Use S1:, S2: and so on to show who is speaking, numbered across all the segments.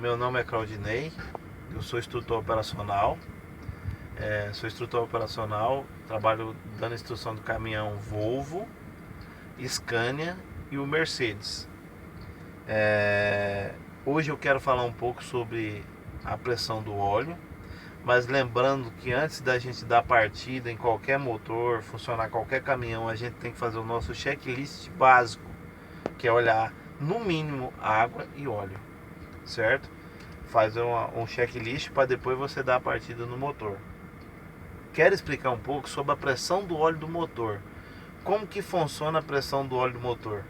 S1: Meu nome é Claudinei, eu sou instrutor operacional. Trabalho dando instrução do caminhão Volvo, Scania e o Mercedes. Hoje eu quero falar um pouco sobre a pressão do óleo, mas lembrando que antes da gente dar partida em qualquer motor, funcionar qualquer caminhão, a gente tem que fazer o nosso checklist básico, que é olhar no mínimo água e óleo, certo? Fazer um checklist para depois você dar a partida no motor. Quero explicar um pouco sobre a pressão do óleo do motor. Como que funciona a pressão do óleo do motor?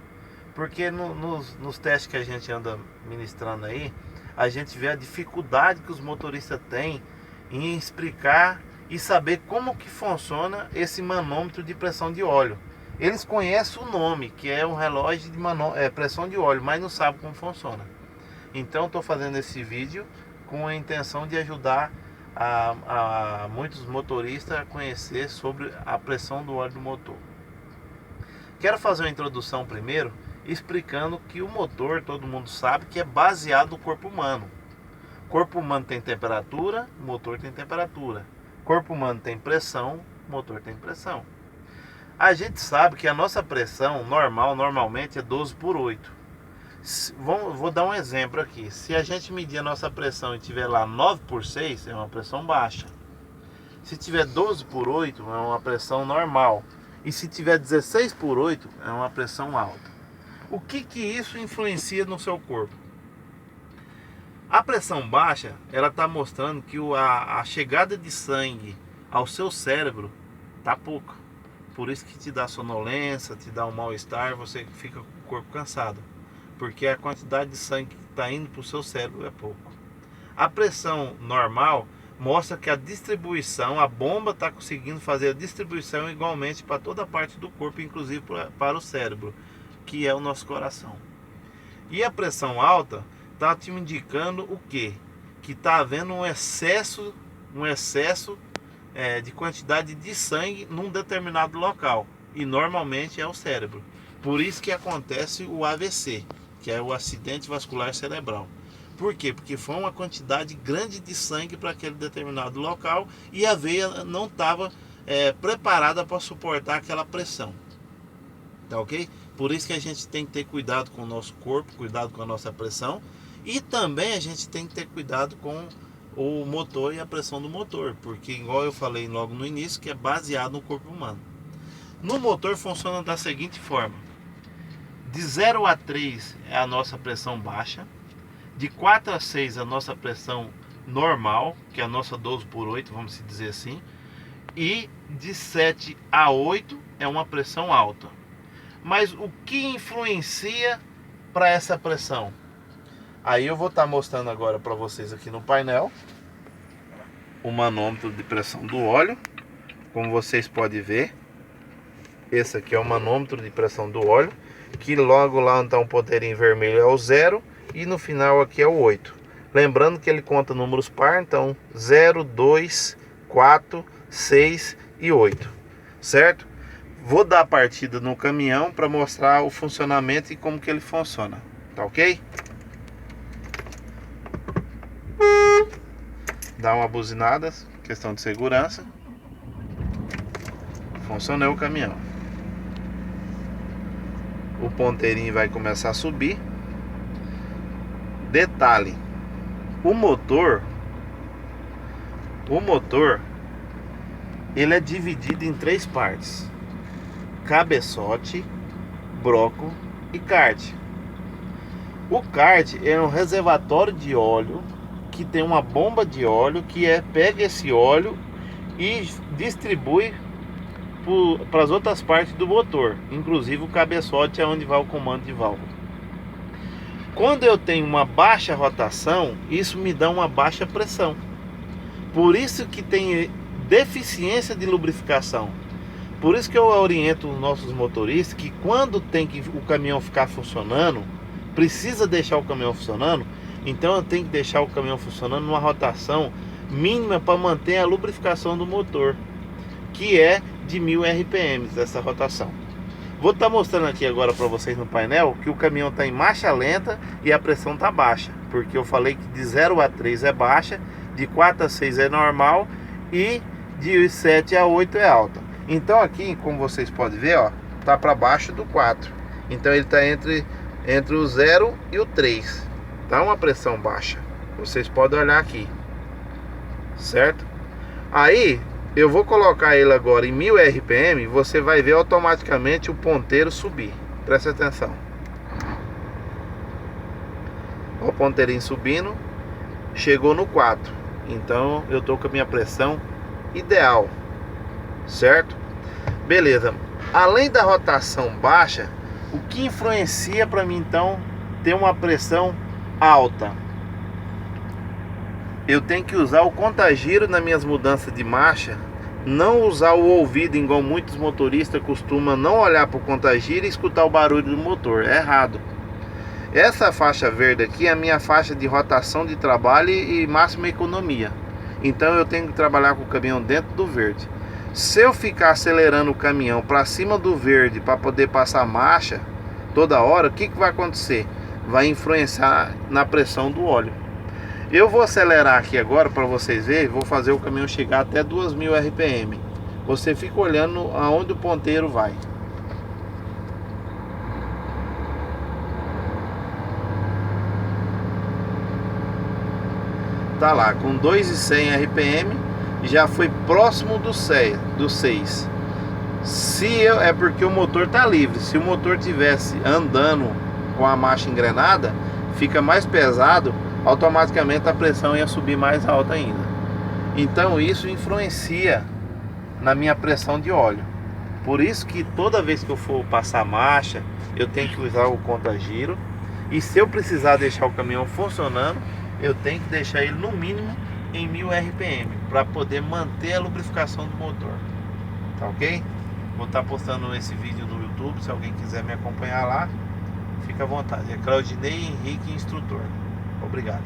S1: Porque nos testes que a gente anda ministrando aí, a gente vê a dificuldade que os motoristas têm em explicar e saber como que funciona esse manômetro de pressão de óleo. Eles conhecem o nome, que é um relógio de pressão de óleo, mas não sabem como funciona. Então estou fazendo esse vídeo com a intenção de ajudar a muitos motoristas a conhecer sobre a pressão do óleo do motor. Quero fazer uma introdução primeiro, explicando que o motor, todo mundo sabe que é baseado no corpo humano. O corpo humano tem temperatura, o motor tem temperatura. O corpo humano tem pressão, o motor tem pressão. A gente sabe que a nossa pressão normalmente é 12/8. Vou dar um exemplo aqui. Se a gente medir a nossa pressão e tiver lá 9/6, é uma pressão baixa. Se tiver 12/8, é uma pressão normal. E se tiver 16/8, é uma pressão alta. O que isso influencia no seu corpo? A pressão baixa, ela está mostrando que a chegada de sangue ao seu cérebro está pouca. Por isso que te dá sonolência, te dá um mal-estar, você fica com o corpo cansado. Porque a quantidade de sangue que está indo para o seu cérebro é pouco. A pressão normal mostra que a distribuição, a bomba está conseguindo fazer a distribuição igualmente para toda a parte do corpo, inclusive para o cérebro, que é o nosso coração. E a pressão alta está te indicando o quê? Que está havendo um excesso de quantidade de sangue num determinado local, e normalmente é o cérebro. Por isso que acontece o AVC, que é o acidente vascular cerebral. Por quê? Porque foi uma quantidade grande de sangue para aquele determinado local e a veia não estava preparada para suportar aquela pressão. Tá ok? Por isso que a gente tem que ter cuidado com o nosso corpo, cuidado com a nossa pressão, e também a gente tem que ter cuidado com o motor e a pressão do motor, porque igual eu falei logo no início, que é baseado no corpo humano. No motor funciona da seguinte forma: de 0 a 3 é a nossa pressão baixa, de 4 a 6 a nossa pressão normal, que é a nossa 12/8, vamos dizer assim, e de 7 a 8 é uma pressão alta. Mas o que influencia para essa pressão? Aí eu vou estar mostrando agora para vocês aqui no painel o manômetro de pressão do óleo. Como vocês podem ver, esse aqui é o manômetro de pressão do óleo, que logo lá onde está um ponteirinho vermelho é o 0 e no final aqui é o 8. Lembrando que ele conta números par, então 0, 2, 4, 6 e 8, certo? Vou dar a partida no caminhão para mostrar o funcionamento e como que ele funciona, tá ok? Dá uma buzinada, questão de segurança. Funcionou o caminhão. O ponteirinho vai começar a subir. Detalhe: o motor ele é dividido em 3 partes: cabeçote, broco e kart. O kart é um reservatório de óleo que tem uma bomba de óleo que pega esse óleo e distribui para as outras partes do motor, inclusive o cabeçote é onde vai o comando de válvula. Quando eu tenho uma baixa rotação, isso me dá uma baixa pressão. Por isso que tem deficiência de lubrificação. Por isso que eu oriento os nossos motoristas que quando tem que o caminhão ficar funcionando, precisa deixar o caminhão funcionando, então eu tenho que deixar o caminhão funcionando numa rotação mínima para manter a lubrificação do motor, que é de 1000 RPM essa rotação. Vou estar mostrando aqui agora para vocês no painel que o caminhão está em marcha lenta e a pressão está baixa, porque eu falei que de 0 a 3 é baixa, de 4 a 6 é normal e de 7 a 8 é alta. Então aqui, como vocês podem ver, ó, tá para baixo do 4. Então ele está entre o 0 e o 3. Tá uma pressão baixa. Vocês podem olhar aqui, certo? Aí eu vou colocar ele agora em 1000 RPM. Você vai ver automaticamente o ponteiro subir. Presta atenção. Ó, o ponteirinho subindo. Chegou no 4. Então eu tô com a minha pressão ideal, certo? Beleza. Além da rotação baixa, o que influencia para mim então ter uma pressão alta? Eu tenho que usar o contagiro nas minhas mudanças de marcha, não usar o ouvido igual muitos motoristas costumam, não olhar para o contagiro e escutar o barulho do motor. É errado. Essa faixa verde aqui é a minha faixa de rotação de trabalho e máxima economia. Então eu tenho que trabalhar com o caminhão dentro do verde. Se eu ficar acelerando o caminhão para cima do verde para poder passar marcha toda hora, o que vai acontecer? Vai influenciar na pressão do óleo. Eu vou acelerar aqui agora para vocês verem. Vou fazer o caminhão chegar até 2000 RPM. Você fica olhando aonde o ponteiro vai. Tá lá com 2.100 RPM. Já foi próximo do 6. É porque o motor tá livre. Se o motor tivesse andando com a marcha engrenada, fica mais pesado, automaticamente a pressão ia subir mais alta ainda. Então isso influencia na minha pressão de óleo. Por isso que toda vez que eu for passar marcha, eu tenho que usar o contagiro. E se eu precisar deixar o caminhão funcionando, eu tenho que deixar ele no mínimo em 1000 RPM para poder manter a lubrificação do motor. Tá ok? Vou estar postando esse vídeo no YouTube. Se alguém quiser me acompanhar lá, fica à vontade. É Claudinei Henrique, instrutor. Obrigado.